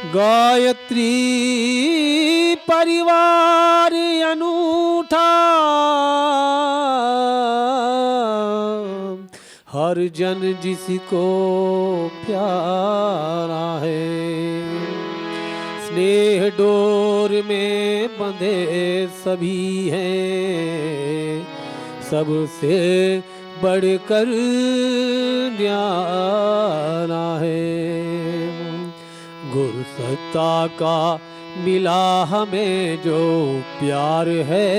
गायत्री परिवार अनूठा, हर जन जिसको प्यारा है। स्नेह डोर में बंधे सभी हैं, सबसे बढ़कर न्यारा है। गुरु सत्ता का मिला हमें जो प्यार है,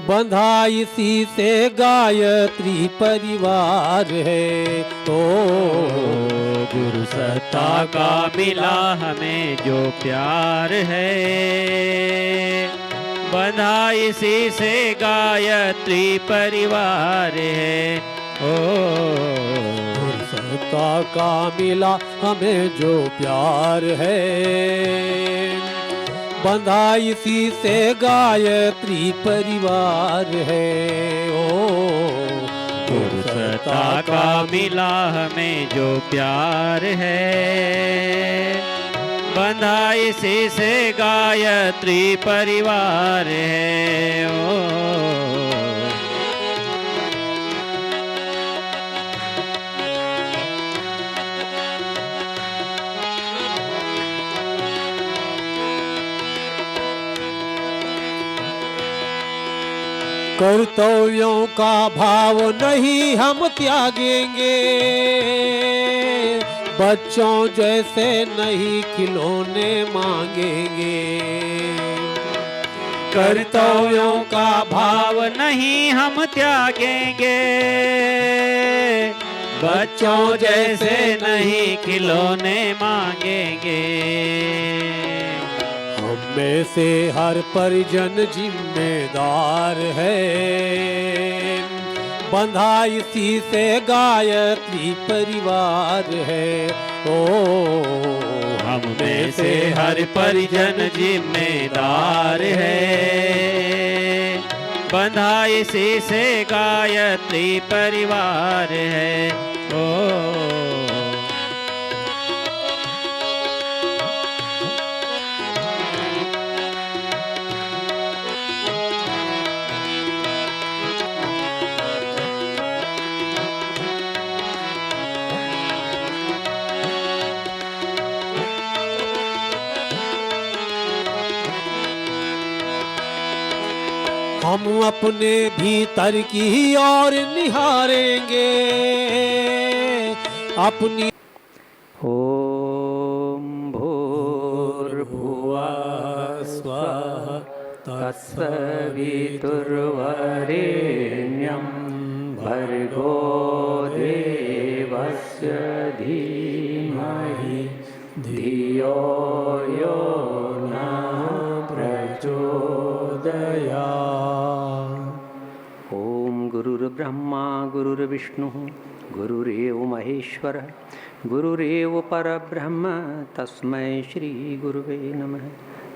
बंधा इसी से गायत्री परिवार है। ओ गुरु सत्ता का मिला हमें जो प्यार है, बंधा इसी से गायत्री परिवार है। ओ गुरु सत्ता का मिला हमें जो प्यार है, बंधा इसी से गायत्री परिवार है। ओ गुरु सत्ता का मिला हमें जो प्यार है, बंधा इसी से गायत्री परिवार है। ओ कर्तव्यों का भाव नहीं हम त्यागेंगे, बच्चों जैसे नहीं खिलौने मांगेंगे। कर्तव्यों का भाव नहीं हम त्यागेंगे, बच्चों जैसे नहीं खिलौने मांगेंगे। में से हर परिजन जिम्मेदार है, बंधा इसी से गायत्री परिवार है। ओ हम में से हर परिजन जिम्मेदार है, बंधा इसी से गायत्री परिवार है। ओ हम अपने भीतर की ओर निहारेंगे अपनी। ओम भूर्भुवः स्वः तत्सवितुर्वरेण्यं भर्गो देवस्य धीमहि धियो यो नः प्रचोदयात्। ओम गुरुर्ब्रह्मा गुरुर्विष्णुः गुरुरेव महेश्वरः गुरुरेव परब्रह्म तस्मै श्री गुरुवे नमः।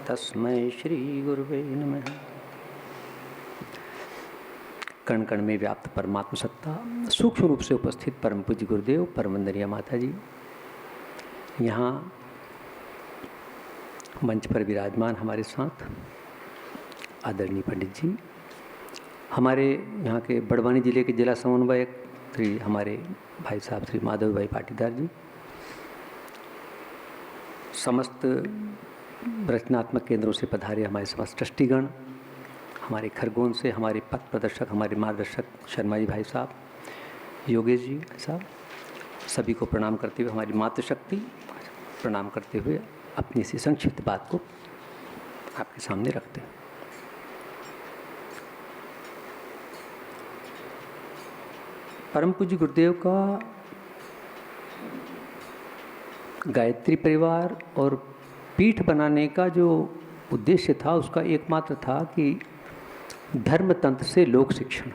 तस्मै श्री गुरुवे नमः। कण कण में व्याप्त परमात्म सत्ता सूक्ष्म रूप से उपस्थित परम पूज्य गुरुदेव परम वंदनीय माता जी, यहाँ मंच पर विराजमान हमारे साथ आदरणीय पंडित जी, हमारे यहाँ के बड़वानी जिले के जिला समन्वयक श्री हमारे भाई साहब श्री माधव भाई पाटीदार जी, समस्त रचनात्मक केंद्रों से पधारे हमारे समस्त ट्रस्टीगण, हमारे खरगोन से हमारे पथ प्रदर्शक हमारे मार्गदर्शक शर्मा जी भाई साहब, योगेश जी साहब, सभी को प्रणाम करते हुए हमारी मातृशक्ति प्रणाम करते हुए अपनी सी संक्षिप्त बात को आपके सामने रखते हैं। परम पूज्य गुरुदेव का गायत्री परिवार और पीठ बनाने का जो उद्देश्य था उसका एकमात्र था कि धर्म तंत्र से लोक शिक्षण।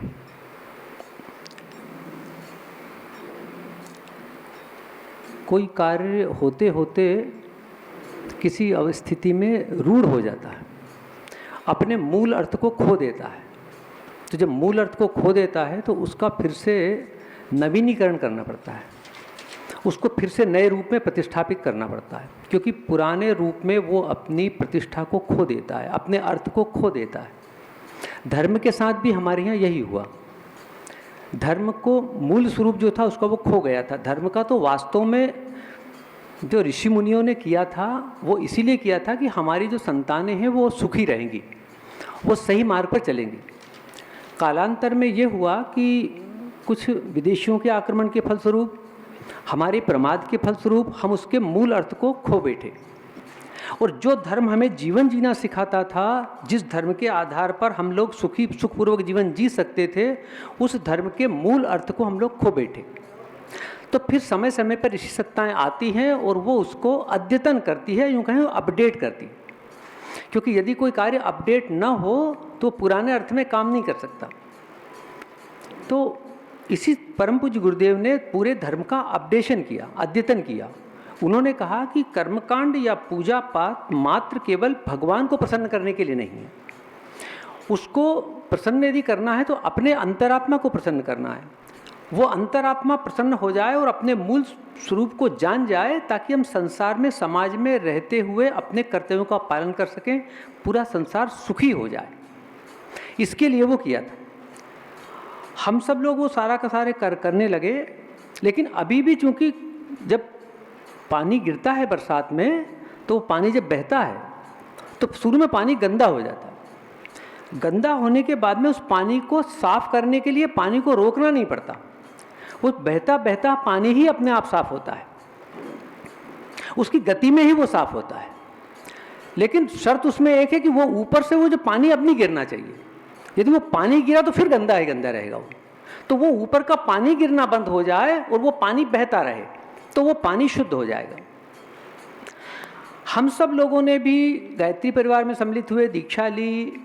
कोई कार्य होते होते किसी अवस्थिति में रूढ़ हो जाता है, अपने मूल अर्थ को खो देता है। तो जब मूल अर्थ को खो देता है तो उसका फिर से नवीनीकरण करना पड़ता है। उसको फिर से नए रूप में प्रतिष्ठापित करना पड़ता है, क्योंकि पुराने रूप में वो अपनी प्रतिष्ठा को खो देता है, अपने अर्थ को खो देता है। धर्म के साथ भी हमारे यहाँ यही हुआ। धर्म को मूल स्वरूप जो था उसका वो खो गया था। धर्म का तो वास्तव में जो ऋषि मुनियों ने किया था वो इसीलिए किया था कि हमारी जो संतानें हैं वो सुखी रहेंगी, वो सही मार्ग पर चलेंगी। कालांतर में ये हुआ कि कुछ विदेशियों के आक्रमण के फलस्वरूप, हमारे प्रमाद के फलस्वरूप हम उसके मूल अर्थ को खो बैठे। और जो धर्म हमें जीवन जीना सिखाता था, जिस धर्म के आधार पर हम लोग सुखपूर्वक जीवन जी सकते थे, उस धर्म के मूल अर्थ को हम लोग खो बैठे। तो फिर समय समय पर ऋषि सत्ताएँ आती हैं और वो उसको अद्यतन करती है, यूँ कहें अपडेट करती है। क्योंकि यदि कोई कार्य अपडेट न हो तो पुराने अर्थ में काम नहीं कर सकता। तो इसी परम पूज्य गुरुदेव ने पूरे धर्म का अपडेशन किया, अद्यतन किया। उन्होंने कहा कि कर्मकांड या पूजा पाठ मात्र केवल भगवान को प्रसन्न करने के लिए नहीं है। उसको प्रसन्न यदि करना है तो अपने अंतरात्मा को प्रसन्न करना है। वो अंतरात्मा प्रसन्न हो जाए और अपने मूल स्वरूप को जान जाए, ताकि हम संसार में, समाज में रहते हुए अपने कर्तव्यों का पालन कर सकें, पूरा संसार सुखी हो जाए। इसके लिए वो किया था। हम सब लोग वो सारा का सारे करने लगे। लेकिन अभी भी चूंकि जब पानी गिरता है बरसात में, तो पानी जब बहता है तो शुरू में पानी गंदा हो जाता है। गंदा होने के बाद में उस पानी को साफ करने के लिए पानी को रोकना नहीं पड़ता, वो बहता बहता पानी ही अपने आप साफ होता है, उसकी गति में ही वो साफ होता है। लेकिन शर्त उसमें एक है कि वो ऊपर से वो जो पानी अब नहीं गिरना चाहिए। यदि वो पानी गिरा तो फिर गंदा ही गंदा रहेगा वो। तो वो ऊपर का पानी गिरना बंद हो जाए और वो पानी बहता रहे, तो वो पानी शुद्ध हो जाएगा। हम सब लोगों ने भी गायत्री परिवार में सम्मिलित हुए, दीक्षा ली,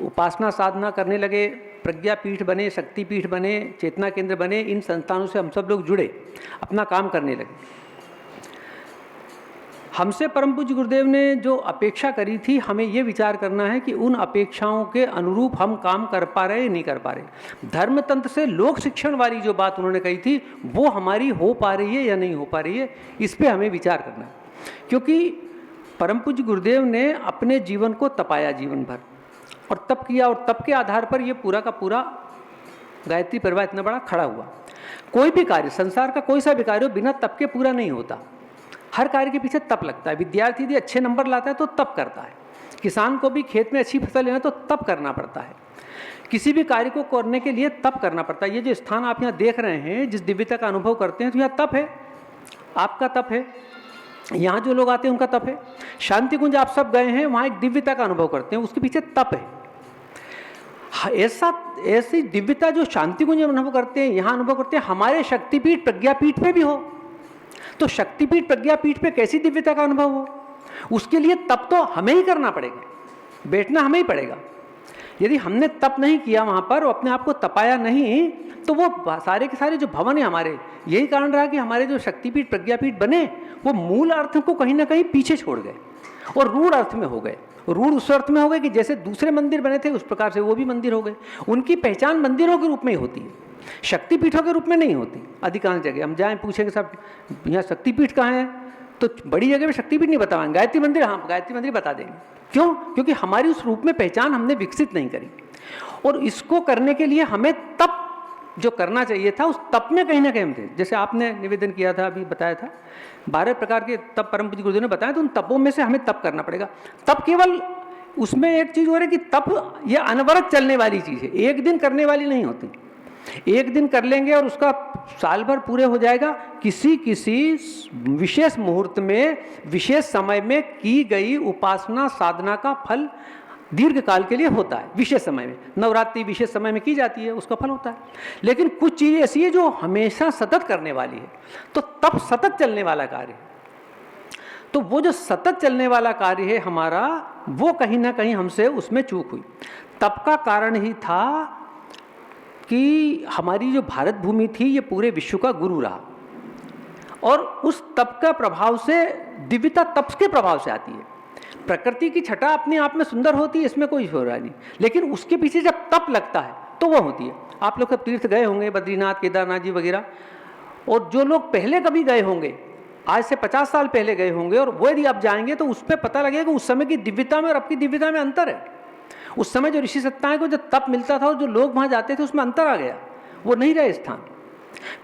उपासना साधना करने लगे, प्रज्ञा पीठ बने, शक्ति पीठ बने, चेतना केंद्र बने। इन संस्थानों से हम सब लोग जुड़े, अपना काम करने लगे। हमसे परम पूज्य गुरुदेव ने जो अपेक्षा करी थी, हमें ये विचार करना है कि उन अपेक्षाओं के अनुरूप हम काम कर पा रहे नहीं कर पा रहे। धर्म तंत्र से लोक शिक्षण वाली जो बात उन्होंने कही थी वो हमारी हो पा रही है या नहीं हो पा रही है, इस पे हमें विचार करना है। क्योंकि परम पूज्य गुरुदेव ने अपने जीवन को तपाया जीवन भर, और तप किया, और तप के आधार पर ये पूरा का पूरा गायत्री परिवार इतना बड़ा खड़ा हुआ। कोई भी कार्य, संसार का कोई सा भी कार्य हो, बिना तप के पूरा नहीं होता। हर कार्य के पीछे तप लगता है। विद्यार्थी यदि अच्छे नंबर लाता है तो तप करता है। किसान को भी खेत में अच्छी फसल लेना तो तप करना पड़ता है। किसी भी कार्य को करने के लिए तप करना पड़ता है। ये जो स्थान आप यहाँ देख रहे हैं, जिस दिव्यता का अनुभव करते हैं, तो यहाँ तप है, आपका तप है, यहाँ जो लोग आते हैं उनका तप है। शांति कुंज आप सब गए हैं, वहाँ एक दिव्यता का अनुभव करते हैं, उसके पीछे तप है। ऐसी दिव्यता जो शांति कुंज अनुभव करते हैं, यहाँ अनुभव करते हैं, हमारे शक्तिपीठ प्रज्ञापीठ पे भी हो। तो शक्तिपीठ प्रज्ञापीठ पे कैसी दिव्यता का अनुभव हो, उसके लिए तप तो हमें ही करना पड़ेगा, बैठना हमें ही पड़ेगा। यदि हमने तप नहीं किया वहाँ पर, अपने आप को तपाया नहीं, तो वो सारे के सारे जो भवन है हमारे, यही कारण रहा कि हमारे जो शक्तिपीठ प्रज्ञापीठ बने वो मूल अर्थ को कहीं ना कहीं पीछे छोड़ गए और रूढ़ अर्थ में हो गए। रूढ़ उस अर्थ में हो गए कि जैसे दूसरे मंदिर बने थे उस प्रकार से वो भी मंदिर हो गए। उनकी पहचान मंदिरों के रूप में ही होती है, शक्तिपीठों के रूप में नहीं होती। अधिकांश जगह हम जाएं, पूछेंगे सब यहाँ शक्तिपीठ कहाँ है, तो बड़ी जगह में शक्तिपीठ नहीं बताएंगे, गायत्री मंदिर, हाँ गायत्री मंदिर बता देंगे। क्यों? क्योंकि हमारी उस रूप में पहचान हमने विकसित नहीं करी। और इसको करने के लिए हमें तप जो करना चाहिए था, उस तप में कहीं ना कहीं हम थे। जैसे आपने निवेदन किया था, अभी बताया था 12 प्रकार के तप परम पूज्य गुरुदेव ने बताया, तो उन तपों में से हमें तप करना पड़ेगा। तप केवल उसमें एक चीज़ हो रही है कि तप ये अनवरत चलने वाली चीज़ है, एक दिन करने वाली नहीं होती। एक दिन कर लेंगे और उसका साल भर पूरे हो जाएगा। किसी विशेष मुहूर्त में, विशेष समय में की गई उपासना साधना का फल दीर्घ काल के लिए होता है। विशेष समय में, नवरात्रि विशेष समय में की जाती है, उसका फल होता है। लेकिन कुछ चीज़ें ऐसी है जो हमेशा सतत करने वाली है, तो तप सतत चलने वाला कार्य है। तो वो जो सतत चलने वाला कार्य है हमारा, वो कहीं ना कहीं हमसे उसमें चूक हुई। तप का कारण ही था कि हमारी जो भारत भूमि थी ये पूरे विश्व का गुरु रहा, और उस तप का प्रभाव से, दिव्यता तप के प्रभाव से आती है। प्रकृति की छटा अपने आप में सुंदर होती है, इसमें कोई हो रहा नहीं, लेकिन उसके पीछे जब तप लगता है तो वो होती है। आप लोग सब तीर्थ गए होंगे, बद्रीनाथ, केदारनाथ जी वगैरह, और जो लोग पहले कभी गए होंगे, आज से 50 साल पहले गए होंगे, और वो यदि आप जाएंगे तो उसमें पता लगेगा कि उस समय की दिव्यता में और अब की दिव्यता में अंतर है। उस समय जो ऋषि सत्ताएं को जो तप मिलता था और जो लोग वहाँ जाते थे उसमें अंतर आ गया, वो नहीं रहे स्थान।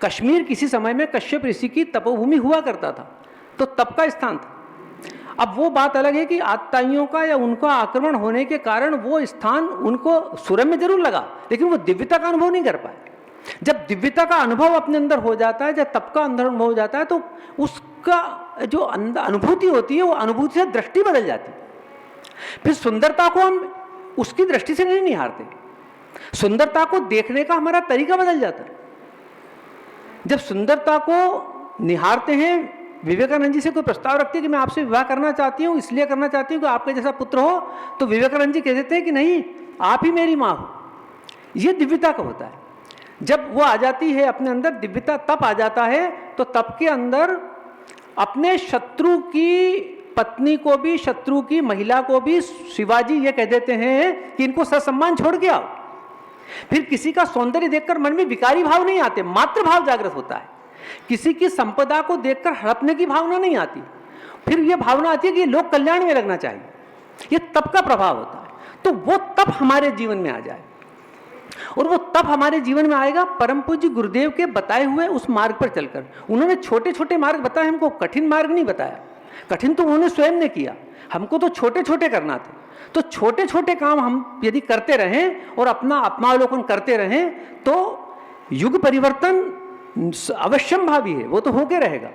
कश्मीर किसी समय में कश्यप ऋषि की तपोभूमि हुआ करता था, तो तप का स्थान था। अब वो बात अलग है कि आतताइयों का या उनका आक्रमण होने के कारण वो स्थान उनको सुरम्य जरूर लगा, लेकिन वो दिव्यता का अनुभव नहीं कर पाए। जब दिव्यता का अनुभव अपने अंदर हो जाता है, जब तप का अंदर अनुभव हो जाता है, तो उसका जो अनुभूति होती है वो अनुभूति से दृष्टि बदल जाती है। फिर सुंदरता को हम उसकी दृष्टि से नहीं निहारते, सुंदरता को देखने का हमारा तरीका बदल जाता है। जब सुंदरता को निहारते हैं, विवेकानंद जी से कोई प्रस्ताव रखते हैं कि मैं आपसे विवाह करना चाहती हूँ, इसलिए करना चाहती हूँ कि आपके जैसा पुत्र हो, तो विवेकानंद जी कह देते हैं कि नहीं, आप ही मेरी माँ हो। ये दिव्यता का होता है। जब वो आ जाती है अपने अंदर दिव्यता, तप आ जाता है, तो तप के अंदर अपने शत्रु की पत्नी को भी, शत्रु की महिला को भी शिवाजी ये कह देते हैं कि इनको ससम्मान छोड़ के आओ। फिर किसी का सौंदर्य देखकर मन में विकारी भाव नहीं आते, मात्र भाव जागृत होता है। किसी की संपदा को देखकर हड़पने की भावना नहीं आती, फिर यह भावना आती है कि लोक कल्याण में लगना चाहिए। यह तप का प्रभाव होता है। तो वो तप हमारे जीवन में आ जाए, और वो तप हमारे जीवन में आएगा परम पूज्य गुरुदेव के बताए हुए उस मार्ग पर चलकर। उन्होंने छोटे छोटे मार्ग बताए, हमको कठिन मार्ग नहीं बताया। कठिन तो उन्होंने स्वयं ने किया, हमको तो छोटे छोटे करना थे। तो छोटे छोटे काम हम यदि करते रहें और अपना आत्मावलोकन करते रहें, तो युग परिवर्तन अवश्यम भावी है, वो तो होके रहेगा।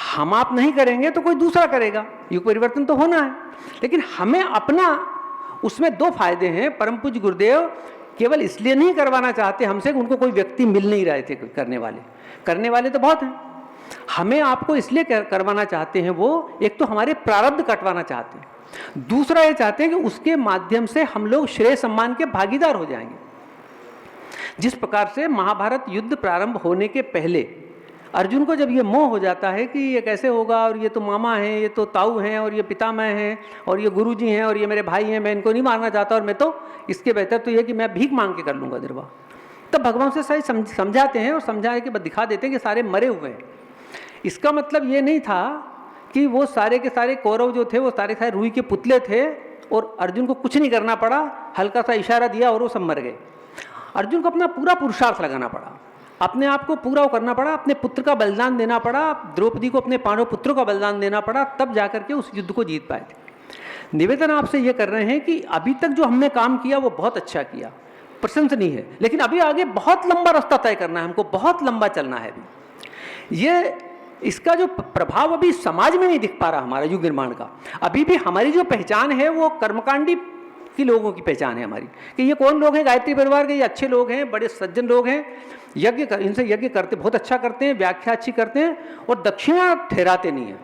हम आप नहीं करेंगे तो कोई दूसरा करेगा, युग परिवर्तन तो होना है। लेकिन हमें अपना, उसमें दो फायदे हैं। परम पूज्य गुरुदेव केवल इसलिए नहीं करवाना चाहते हमसे कि उनको कोई व्यक्ति मिल नहीं रहे थे करने वाले तो बहुत हैं। हमें आपको इसलिए करवाना चाहते हैं, वो एक तो हमारे प्रारब्ध कटवाना चाहते हैं, दूसरा ये चाहते हैं कि उसके माध्यम से हम लोग श्रेय सम्मान के भागीदार हो जाएंगे। जिस प्रकार से महाभारत युद्ध प्रारंभ होने के पहले अर्जुन को जब ये मोह हो जाता है कि ये कैसे होगा, और ये तो मामा हैं, ये तो ताऊ हैं, और ये पितामह हैं, और ये गुरुजी हैं, और ये मेरे भाई हैं, मैं इनको नहीं मारना चाहता, और मैं तो इसके बेहतर तो ये कि मैं भीख मांग के कर लूँगा निर्वाह। तब भगवान से सही समझाते हैं, और समझाने के बाद दिखा देते हैं कि सारे मरे हुए हैं। इसका मतलब ये नहीं था कि वो सारे के सारे कौरव जो थे वो सारे सारे रूई के पुतले थे और अर्जुन को कुछ नहीं करना पड़ा, हल्का सा इशारा दिया और वो सब मर गए। अर्जुन को अपना पूरा पुरुषार्थ लगाना पड़ा, अपने आप को पूरा करना पड़ा, अपने पुत्र का बलिदान देना पड़ा, द्रौपदी को अपने 5 पुत्रों का बलिदान देना पड़ा, तब जाकर के उस युद्ध को जीत पाए थे। निवेदन आपसे ये कर रहे हैं कि अभी तक जो हमने काम किया वो बहुत अच्छा किया, प्रशंसनीय है, लेकिन अभी आगे बहुत लंबा रास्ता तय करना है, हमको बहुत लंबा चलना है अभी। ये इसका जो प्रभाव अभी समाज में नहीं दिख पा रहा हमारा युग निर्माण का। अभी भी हमारी जो पहचान है वो कर्मकांडी की लोगों की पहचान है हमारी, कि ये कौन लोग हैं, गायत्री परिवार के, ये अच्छे लोग हैं, बड़े सज्जन लोग हैं, इनसे यज्ञ करते, बहुत अच्छा करते हैं, व्याख्या अच्छी करते हैं, और दक्षिणा ठहराते नहीं हैं,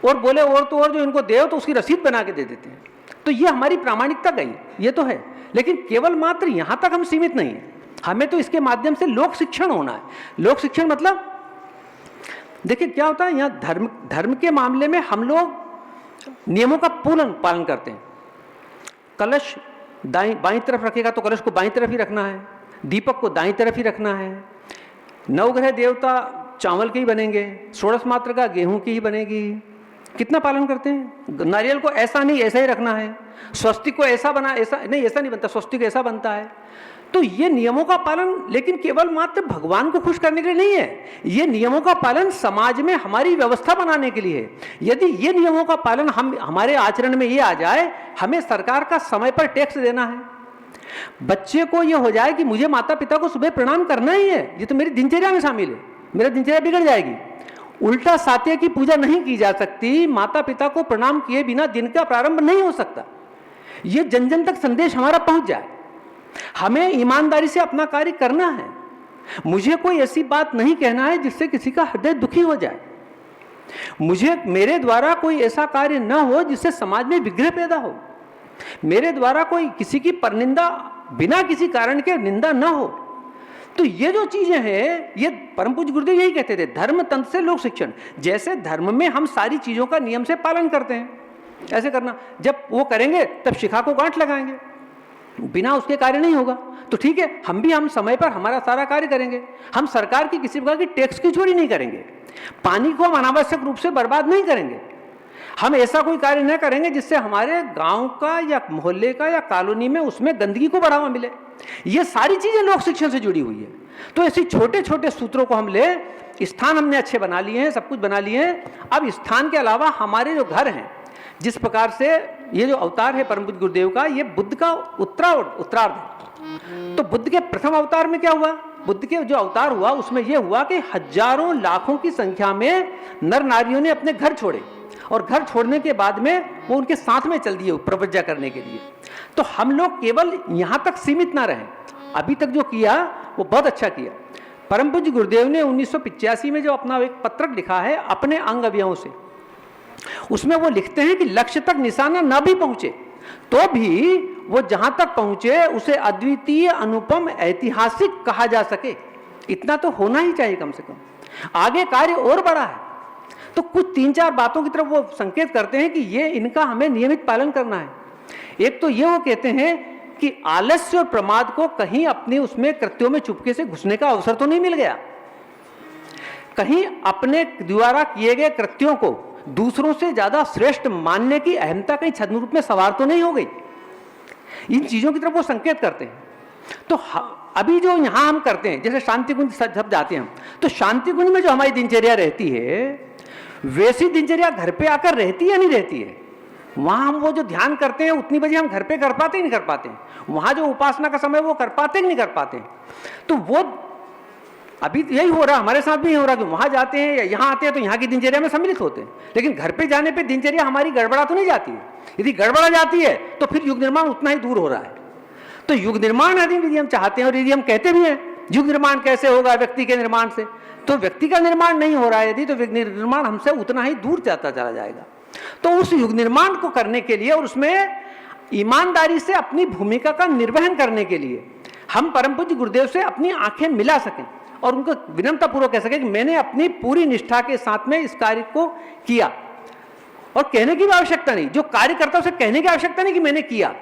और बोले और तो और जो इनको दे तो उसकी रसीद बना के दे देते हैं। तो ये हमारी प्रामाणिकता गई, ये तो है। लेकिन केवल मात्र यहाँ तक हम सीमित नहीं हैं, हमें तो इसके माध्यम से लोक शिक्षण होना है। लोक शिक्षण मतलब देखिए क्या होता है, यहाँ धर्म के मामले में हम लोग नियमों का पूर्ण पालन करते हैं। कलश बाईं तरफ रखेगा तो कलश को बाईं तरफ ही रखना है, दीपक को दाईं तरफ ही रखना है, नवग्रह देवता चावल के ही बनेंगे, षोडश मात्र का गेहूं की ही बनेगी। कितना पालन करते हैं। नारियल को ऐसा नहीं ऐसा ही रखना है, स्वस्तिक को ऐसा बना, ऐसा नहीं, ऐसा नहीं बनता, स्वस्तिक ऐसा बनता है। तो ये नियमों का पालन लेकिन केवल मात्र भगवान को खुश करने के लिए नहीं है, ये नियमों का पालन समाज में हमारी व्यवस्था बनाने के लिए है। यदि ये नियमों का पालन हमारे आचरण में ये आ जाए, हमें सरकार का समय पर टैक्स देना है, बच्चे को ये हो जाए कि मुझे माता पिता को सुबह प्रणाम करना ही है, ये तो मेरी दिनचर्या में शामिल है, मेरा दिनचर्या बिगड़ जाएगी। उल्टा सात्य की पूजा नहीं की जा सकती, माता पिता को प्रणाम किए बिना दिन का प्रारंभ नहीं हो सकता। ये जन जन तक संदेश हमारा पहुंच जाए। हमें ईमानदारी से अपना कार्य करना है, मुझे कोई ऐसी बात नहीं कहना है जिससे किसी का हृदय दुखी हो जाए, मेरे द्वारा कोई ऐसा कार्य न हो जिससे समाज में विग्रह पैदा हो, मेरे द्वारा कोई किसी की परनिंदा बिना किसी कारण के निंदा न हो। तो ये जो चीजें हैं, ये परम पूज्य गुरुदेव यही कहते थे, धर्म तंत्र से लोक शिक्षण। जैसे धर्म में हम सारी चीजों का नियम से पालन करते हैं, ऐसे करना। जब वो करेंगे तब शिखा को गांठ लगाएंगे, बिना उसके कार्य नहीं होगा। तो ठीक है, हम समय पर हमारा सारा कार्य करेंगे, हम सरकार की किसी प्रकार की टैक्स की चोरी नहीं करेंगे, पानी को हम अनावश्यक रूप से बर्बाद नहीं करेंगे, हम ऐसा कोई कार्य न करेंगे जिससे हमारे गांव का या मोहल्ले का या कॉलोनी में उसमें गंदगी को बढ़ावा मिले। ये सारी चीजें लोक शिक्षण से जुड़ी हुई है। तो ऐसे छोटे छोटे सूत्रों को हम ले, स्थान हमने अच्छे बना लिए हैं, सब कुछ बना लिए हैं। अब स्थान के अलावा हमारे जो घर हैं, जिस प्रकार से ये जो अवतार है परम पूज्य गुरुदेव का, ये बुद्ध का उत्तरार्ध है। तो बुद्ध के प्रथम अवतार में क्या हुआ, बुद्ध के जो अवतार हुआ उसमें यह हुआ कि हजारों लाखों की संख्या में नर नारियों ने अपने घर छोड़े, और घर छोड़ने के बाद में वो उनके साथ में चल दिए प्रवज्जा करने के लिए। तो हम लोग केवल यहां तक सीमित ना रहे, अभी तक जो किया वो बहुत अच्छा किया। परम पूज्य गुरुदेव ने 1985 में जो अपना एक पत्रक लिखा है अपने अंग अवयवों से, उसमें वो लिखते हैं कि लक्ष्य तक निशाना न भी पहुंचे तो भी वो जहां तक पहुंचे उसे अद्वितीय, अनुपम, ऐतिहासिक कहा जा सके, इतना तो होना ही चाहिए कम से कम। आगे कार्य और बड़ा है। तो कुछ 3-4 बातों की तरफ वो संकेत करते हैं कि ये इनका हमें नियमित पालन करना है। एक तो ये वो कहते हैं कि आलस्य और प्रमाद को कहीं अपने उसमें कृत्यों में चुपके से घुसने का अवसर तो नहीं मिल गया, कहीं अपने द्वारा किए गए कृत्यों को दूसरों से ज्यादा श्रेष्ठ मानने की अहमता कहीं छद्म रूप में सवार तो नहीं हो गई। इन चीजों की तरफ वो संकेत करते हैं। तो अभी जो यहां हम करते हैं, जैसे शांति कुंज सब जाते हैं हम, तो शांति कुंज में जो हमारी दिनचर्या रहती है वैसी दिनचर्या घर पे आकर रहती है या नहीं रहती है? वहां हम वो जो ध्यान करते हैं उतनी बजे हम घर पे कर पाते नहीं कर पाते, वहां जो उपासना का समय वो कर पाते नहीं कर पाते। तो वो अभी यही हो रहा, हमारे साथ भी यही हो रहा कि वहां जाते हैं या यहाँ आते हैं तो यहाँ की दिनचर्या में सम्मिलित होते हैं, लेकिन घर पे जाने पे दिनचर्या हमारी गड़बड़ा तो नहीं जाती है। यदि गड़बड़ा जाती है तो फिर युग निर्माण उतना ही दूर हो रहा है। तो युग निर्माण यदि हम चाहते हैं, और यदि हम कहते भी हैं युग निर्माण कैसे होगा व्यक्ति के निर्माण से, तो व्यक्ति का निर्माण नहीं हो रहा है यदि, तो निर्माण हमसे उतना ही दूर जाता चला जाएगा। तो उस युग निर्माण को करने के लिए और उसमें ईमानदारी से अपनी भूमिका का निर्वहन करने के लिए हम परम पूज्य गुरुदेव से अपनी आंखें मिला सकें और उनको विनम्रतापूर्वक कह सकें कि मैंने अपनी पूरी निष्ठा के साथ में इस कार्य को किया। और कहने की भी आवश्यकता नहीं, जो कार्य करता है उसे कहने की आवश्यकता नहीं कि मैंने किया,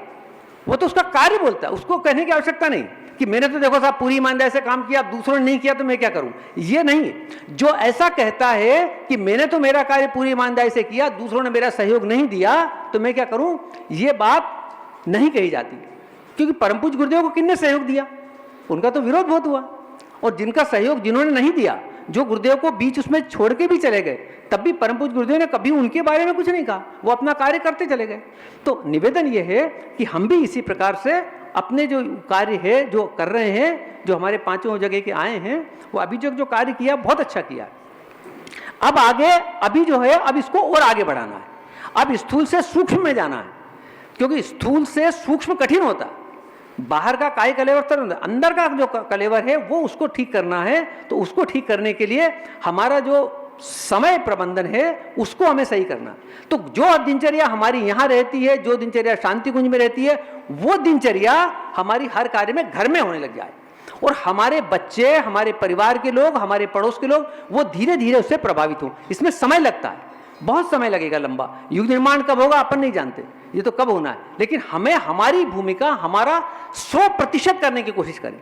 वो तो उसका कार्य बोलता है, उसको कहने की आवश्यकता नहीं कि मैंने तो देखो साहब पूरी ईमानदारी से काम किया, दूसरों ने नहीं किया तो मैं क्या करूं। ये नहीं, जो ऐसा कहता है कि मैंने तो मेरा कार्य पूरी ईमानदारी से किया, दूसरों ने मेरा सहयोग नहीं दिया तो मैं क्या करूं, ये बात नहीं कही जाती। क्योंकि परम पूज्य गुरुदेव को किसने सहयोग दिया, उनका तो विरोध बहुत हुआ, और जिनका सहयोग जिन्होंने नहीं दिया, जो गुरुदेव को बीच उसमें छोड़ के भी चले गए, तब भी परम पूज्य गुरुदेव ने कभी उनके बारे में कुछ नहीं कहा, वो अपना कार्य करते चले गए। तो निवेदन ये है कि हम भी इसी प्रकार से अपने जो कार्य है जो कर रहे हैं, जो हमारे 5 जगह के आए हैं, वो अभी जो कार्य किया बहुत अच्छा किया। अब आगे अभी जो है अब इसको और आगे बढ़ाना है, अब स्थूल से सूक्ष्म में जाना है, क्योंकि स्थूल से सूक्ष्म कठिन होता है। बाहर का काय कलेवर तर अंदर का जो कलेवर है वो उसको ठीक करना है। तो उसको ठीक करने के लिए हमारा जो समय प्रबंधन है उसको हमें सही करना। तो जो दिनचर्या हमारी यहाँ रहती है, जो दिनचर्या शांति कुंज में रहती है, वो दिनचर्या हमारी हर कार्य में घर में होने लग जाए, और हमारे बच्चे, हमारे परिवार के लोग, हमारे पड़ोस के लोग वो धीरे धीरे उससे प्रभावित हो। इसमें समय लगता है, बहुत समय लगेगा लंबा। युग निर्माण कब होगा अपन नहीं जानते, ये तो कब होना है, लेकिन हमें हमारी भूमिका हमारा 100% करने की कोशिश करें।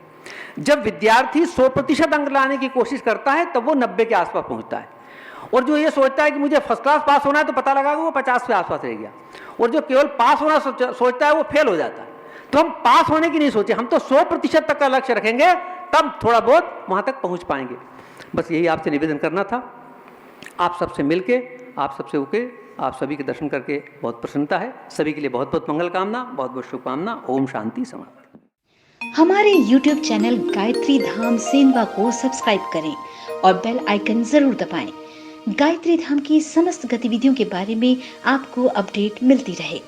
जब विद्यार्थी 100% अंक लाने की कोशिश करता है तब वो 90 के आसपास पहुंचता है, और जो ये सोचता है कि मुझे फर्स्ट क्लास पास होना है तो पता लगा वो 50 के आसपास रह गया, और जो केवल पास होना सोचता है वो फेल हो जाता है। तो हम पास होने की नहीं सोचे, हम तो 100% तक का लक्ष्य रखेंगे, तब थोड़ा बहुत वहां तक पहुंच पाएंगे। बस यही आपसे निवेदन करना था। आप सबसे मिलके, आप सबसे होके, आप सभी के दर्शन करके बहुत प्रसन्नता है। सभी के लिए बहुत बहुत मंगल कामना, बहुत बहुत शुभकामना। ओम शांति समाप्त। हमारे YouTube चैनल गायत्री धाम सेनवा को सब्सक्राइब करें और बेल आइकन जरूर दबाएं। गायत्री धाम की समस्त गतिविधियों के बारे में आपको अपडेट मिलती रहे।